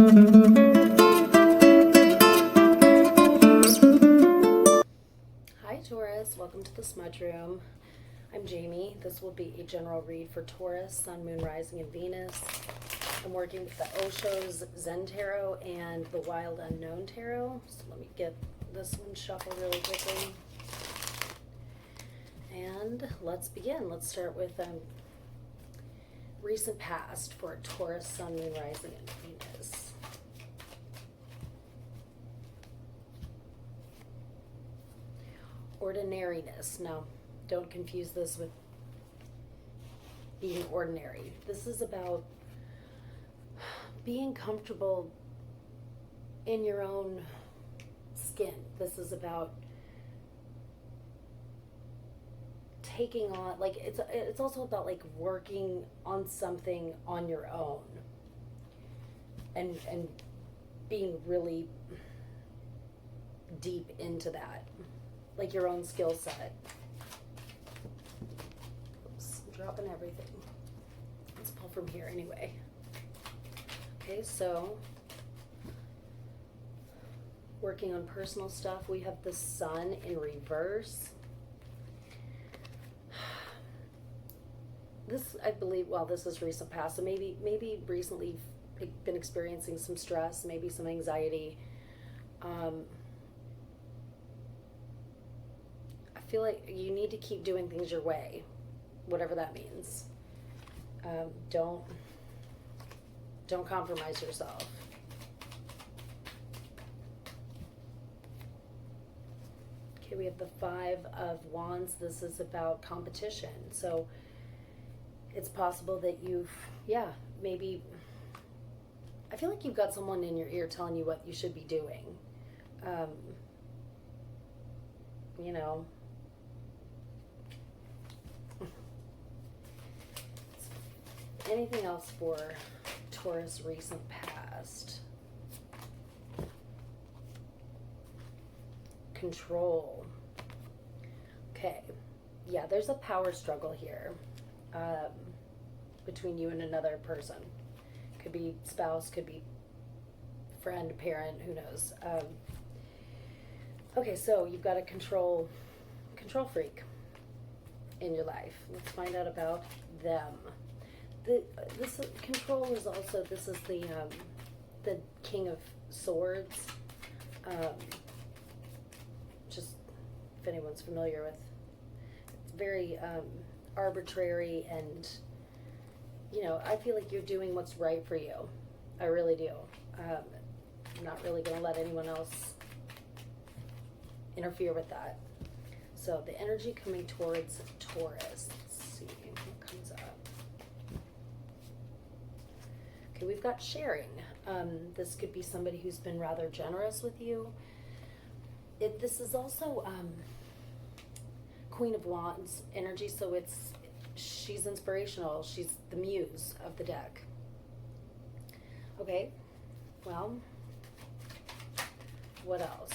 Hi Taurus, welcome to the Smudge Room. I'm Jamie. This will be a general read for Taurus, Sun, Moon, Rising, and Venus. I'm working with the Osho's Zen Tarot and the Wild Unknown Tarot. So let me get this one shuffled really quickly. And let's begin. Let's start with recent past for Taurus, Sun, Moon, Rising, and Venus. Ordinariness. Now, don't confuse this with being ordinary. This is about being comfortable in your own skin. This is about taking on, like, it's also about like working on something on your own and being really deep into that, like your own skill set. Oops, I'm dropping everything. Let's pull from here anyway. Okay, so working on personal stuff, we have the Sun in reverse. This, I believe, well, this is recent past, so maybe recently you've been experiencing some stress, maybe some anxiety. I feel like you need to keep doing things your way, whatever that means. Don't compromise yourself. Okay, we have the Five of Wands. This is about competition. So it's possible that maybe, I feel like you've got someone in your ear telling you what you should be doing. You know, anything else for Taurus recent past? Control. Okay, yeah, there's a power struggle here between you and another person. Could be spouse, could be friend, parent, who knows. Okay, so you've got a control freak in your life. Let's find out about them. This control is also, this is the King of Swords. Just if anyone's familiar with, it's very arbitrary, and you know, I feel like you're doing what's right for you. I really do. I'm not really going to let anyone else interfere with that. So the energy coming towards Taurus. Let's see what comes up. Okay, we've got sharing. This could be somebody who's been rather generous with you. This is also Queen of Wands energy, so she's inspirational. She's the muse of the deck. Okay, well, what else?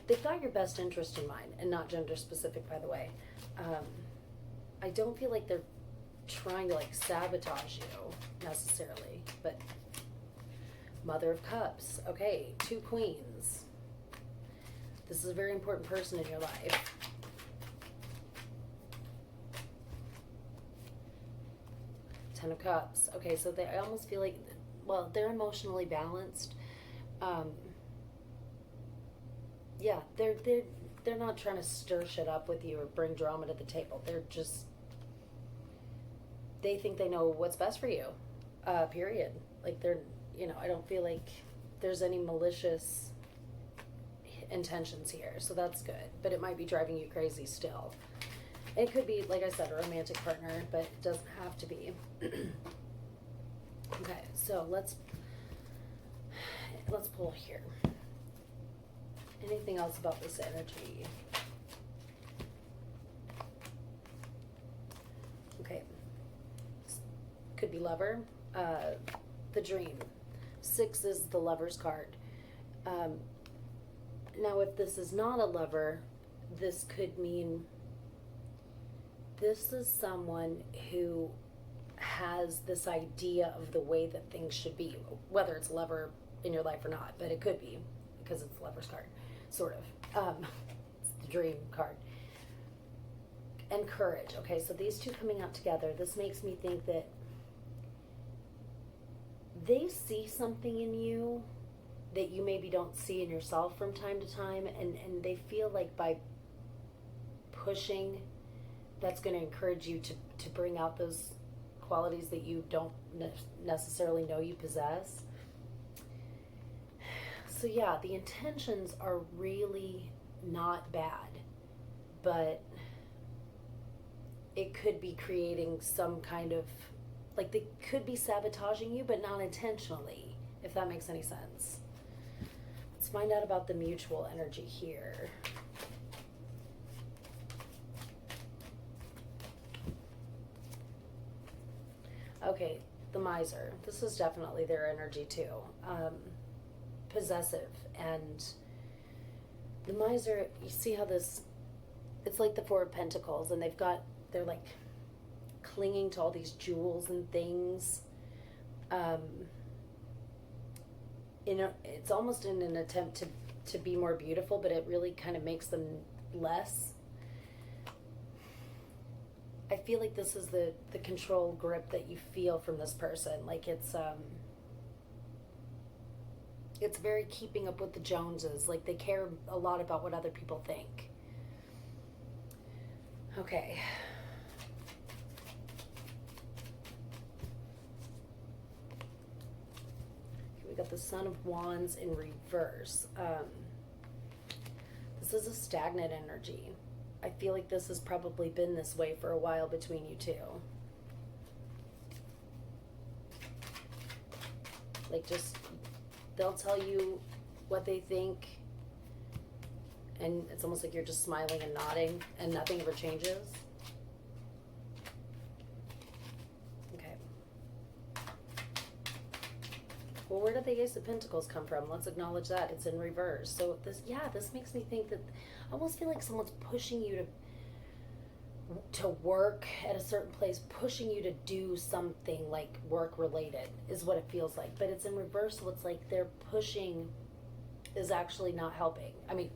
They've got your best interest in mind, and not gender specific, by the way. I don't feel like they're trying to like sabotage you necessarily, but Mother of Cups. Okay, 2 queens. This is a very important person in your life. Ten of Cups. Okay, so I almost feel like, well, they're emotionally balanced. Yeah, they're not trying to stir shit up with you or bring drama to the table. They think they know what's best for you. Period. Like I don't feel like there's any malicious intentions here, so that's good. But it might be driving you crazy still. It could be, like I said, a romantic partner, but it doesn't have to be. Okay, so let's pull here. Anything else about this energy? Okay. Could be lover. The dream. 6 is the lover's card. Now, if this is not a lover, this could mean this is someone who has this idea of the way that things should be, whether it's lover in your life or not, but it could be because it's the lover's card, sort of. It's the dream card. And courage. Okay, so these two coming out together, this makes me think that they see something in you that you maybe don't see in yourself from time to time, and they feel like by pushing, that's going to encourage you to bring out those qualities that you don't necessarily know you possess. So yeah, the intentions are really not bad, but it could be creating some kind of, like, they could be sabotaging you, but not intentionally, if that makes any sense. Let's find out about the mutual energy here. Okay, the miser. This is definitely their energy too. Possessive. And the miser, you see how this, it's like the Four of Pentacles, and they're like clinging to all these jewels and things. It's almost in an attempt to be more beautiful, but it really kind of makes them less. I feel like this is the control grip that you feel from this person. Like it's very keeping up with the Joneses. Like they care a lot about what other people think. Okay. We got the Son of Wands in reverse. This is a stagnant energy. I feel like this has probably been this way for a while between you two. Like just, they'll tell you what they think, and it's almost like you're just smiling and nodding, and nothing ever changes. Okay. Well, where did the Ace of Pentacles come from? Let's acknowledge that. It's in reverse. So this makes me think that I almost feel like someone's pushing you to work at a certain place, pushing you to do something like work related is what it feels like. But it's in reverse, so it's like their pushing is actually not helping. I mean,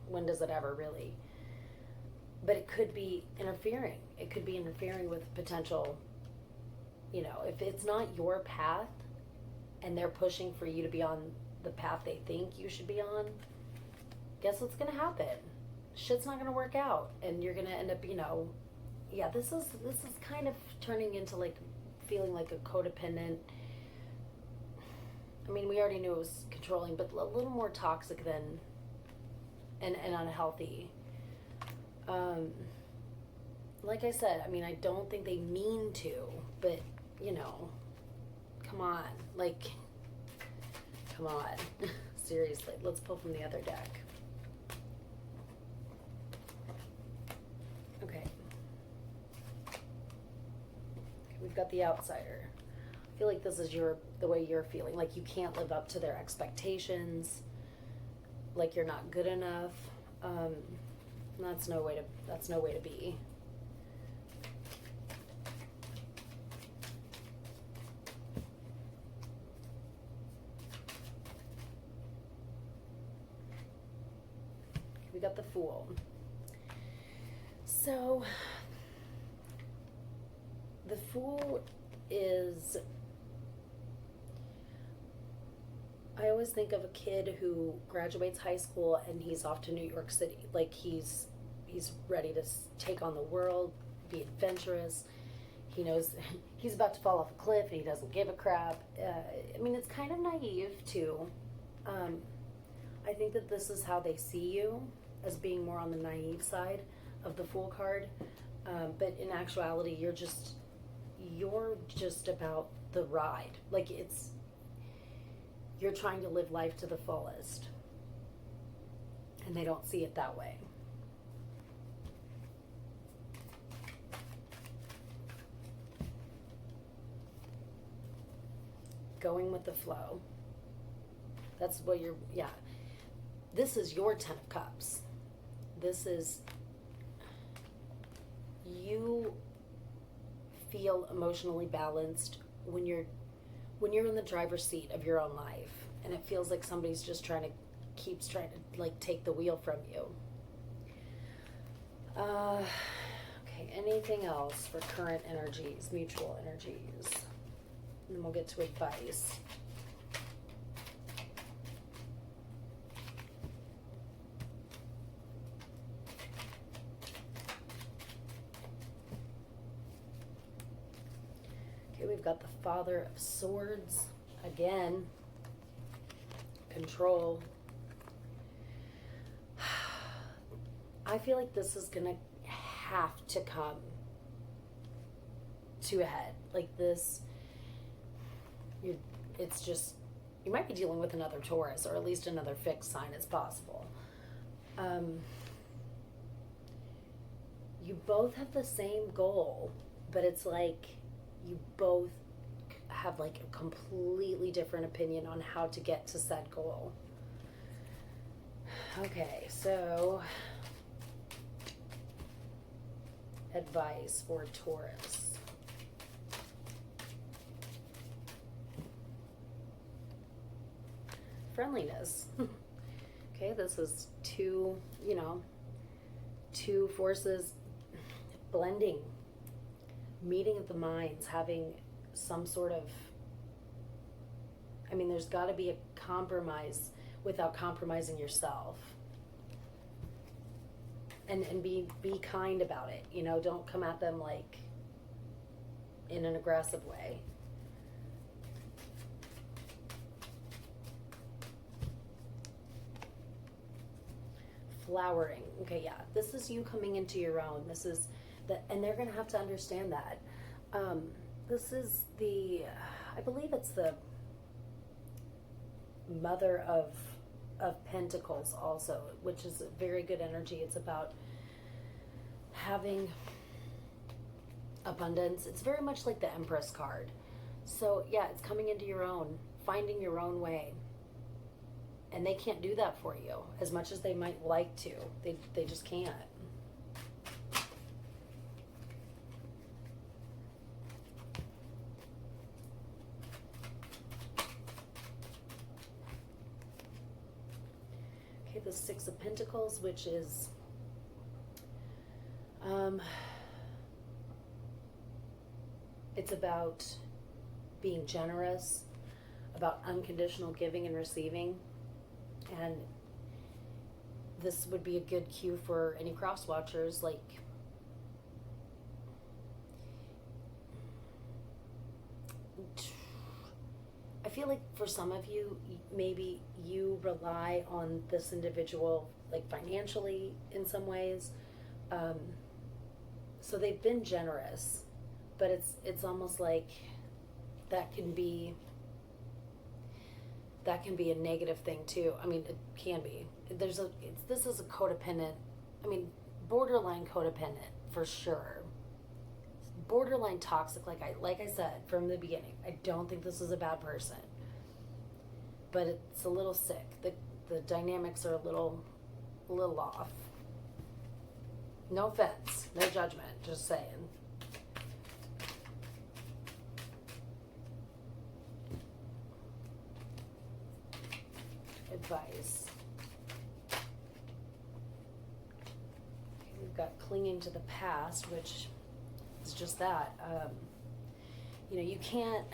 when does it ever really? But it could be interfering. It could be interfering with potential, if it's not your path and they're pushing for you to be on the path they think you should be on, guess what's going to happen? Shit's not going to work out, and you're going to end up, this is kind of turning into like feeling like a codependent. I mean, we already knew it was controlling, but a little more toxic than and unhealthy. Like I said, I mean, I don't think they mean to, but come on, come on. Seriously, let's pull from the other deck. Okay. We've got the outsider. I feel like this is the way you're feeling. Like you can't live up to their expectations. Like you're not good enough. That's no way to be. We got the Fool. So, the Fool is, I always think of a kid who graduates high school and he's off to New York City. Like he's ready to take on the world, be adventurous. He knows he's about to fall off a cliff and he doesn't give a crap. I mean, it's kind of naive too. I think that this is how they see you, as being more on the naive side of the Fool card, but in actuality you're just about the ride. Like you're trying to live life to the fullest, and they don't see it that way. Going with the flow. That's what this is your 10 of Cups. This is you feel emotionally balanced when you're in the driver's seat of your own life, and it feels like somebody's just keeps trying to like take the wheel from you. Okay, anything else for current energies, mutual energies? And then we'll get to advice. Okay, we've got the Father of Swords. Again, control. I feel like this is going to have to come to a head. Like this, it's just, you might be dealing with another Taurus, or at least another fixed sign. It's possible. You both have the same goal, but it's like you both have like a completely different opinion on how to get to said goal. Okay, so advice for Taurus. Friendliness. Okay, this is two forces blending, meeting of the minds, having some sort of, there's got to be a compromise without compromising yourself. And be kind about it, don't come at them like in an aggressive way. Flowering. Okay, yeah, this is you coming into your own. This is and they're going to have to understand that. This is I believe it's the Mother of Pentacles also, which is a very good energy. It's about having abundance. It's very much like the Empress card. So yeah, it's coming into your own, finding your own way. And they can't do that for you as much as they might like to. They just can't. Okay, the Six of Pentacles, which is it's about being generous, about unconditional giving and receiving. And this would be a good cue for any cross watchers. Like, I feel like for some of you, maybe you rely on this individual, like financially in some ways. So they've been generous, but it's almost like that can be a negative thing too. It can be. This is a codependent, borderline codependent for sure. Borderline toxic, like I said from the beginning. I don't think this is a bad person, but it's a little sick. The dynamics are a little off. No offense, no judgment, just saying. Advice. We've got clinging to the past, which is just that. You can't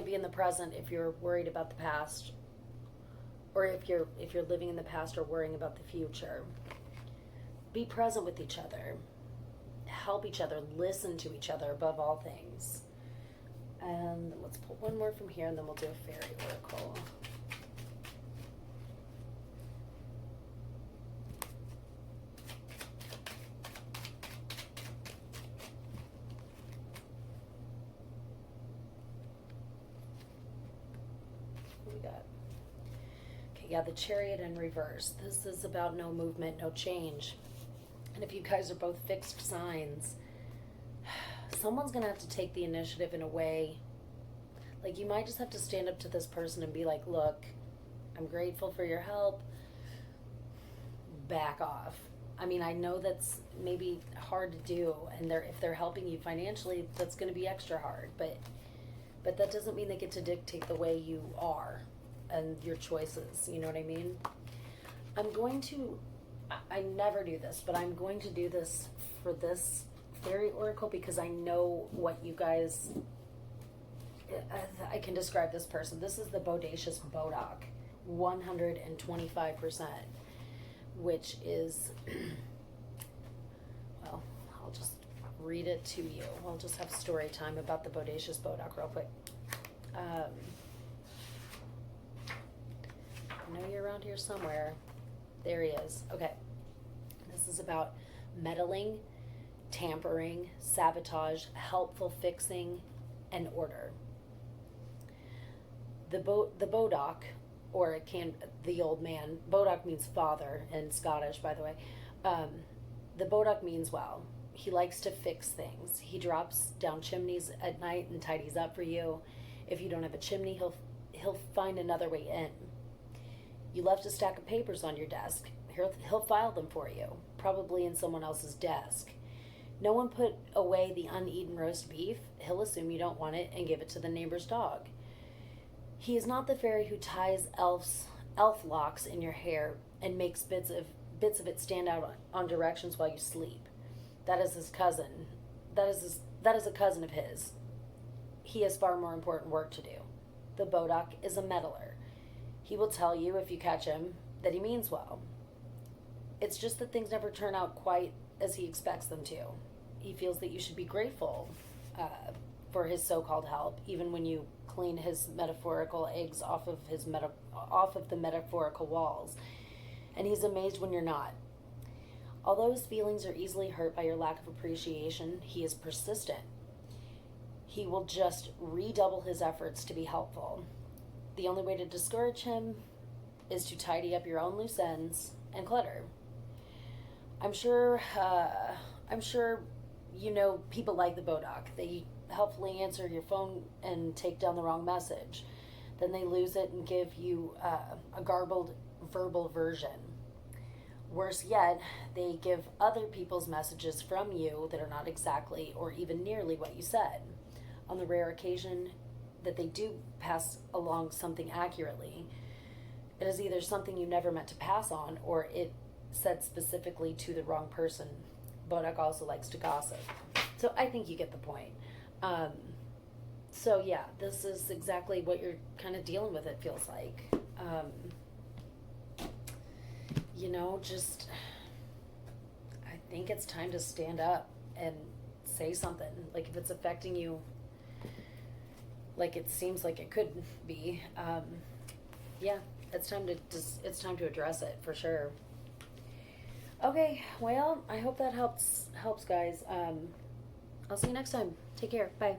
be in the present if you're worried about the past, or if you're living in the past or worrying about the future. Be present with each other. Help each other. Listen to each other above all things. And let's pull one more from here, and then we'll do a fairy oracle. Yeah, the Chariot in reverse. This is about no movement, no change. And if you guys are both fixed signs, someone's going to have to take the initiative in a way. Like, you might just have to stand up to this person and be like, look, I'm grateful for your help. Back off. I mean, I know that's maybe hard to do, and if they're helping you financially, that's going to be extra hard. But that doesn't mean they get to dictate the way you are and your choices. You know what I mean? I'm going to. I never do this, but I'm going to do this for this fairy oracle because I know what you guys. I can describe this person. This is the bodacious bodock, 125%, which is, well, I'll just read it to you. We'll just have story time about the bodacious bodock real quick. I know you're around here somewhere. There he is. Okay. This is about meddling, tampering, sabotage, helpful fixing, and order. The bodock, or it can, the old man, bodock means father in Scottish, by the way. The bodock means well. He likes to fix things. He drops down chimneys at night and tidies up for you. If you don't have a chimney, he'll find another way in. You left a stack of papers on your desk. He'll file them for you, probably in someone else's desk. No one put away the uneaten roast beef. He'll assume you don't want it and give it to the neighbor's dog. He is not the fairy who ties elf locks in your hair and makes bits of it stand out on directions while you sleep. That is his cousin. That is a cousin of his. He has far more important work to do. The bodock is a meddler. He will tell you, if you catch him, that he means well. It's just that things never turn out quite as he expects them to. He feels that you should be grateful for his so-called help, even when you clean his metaphorical eggs off of the metaphorical walls. And he's amazed when you're not. Although his feelings are easily hurt by your lack of appreciation, he is persistent. He will just redouble his efforts to be helpful. The only way to discourage him is to tidy up your own loose ends and clutter. I'm sure you know people like the bodock. They helpfully answer your phone and take down the wrong message. Then they lose it and give you a garbled verbal version. Worse yet, they give other people's messages from you that are not exactly or even nearly what you said. On the rare occasion that they do pass along something accurately, it is either something you never meant to pass on or it said specifically to the wrong person. Bodock also likes to gossip. So I think you get the point. So yeah, this is exactly what you're kind of dealing with, it feels like. Just, I think it's time to stand up and say something. Like if it's affecting you, like it seems like it could be, yeah, it's time to address it for sure. Okay, well, I hope that helps guys. I'll see you next time. Take care. Bye.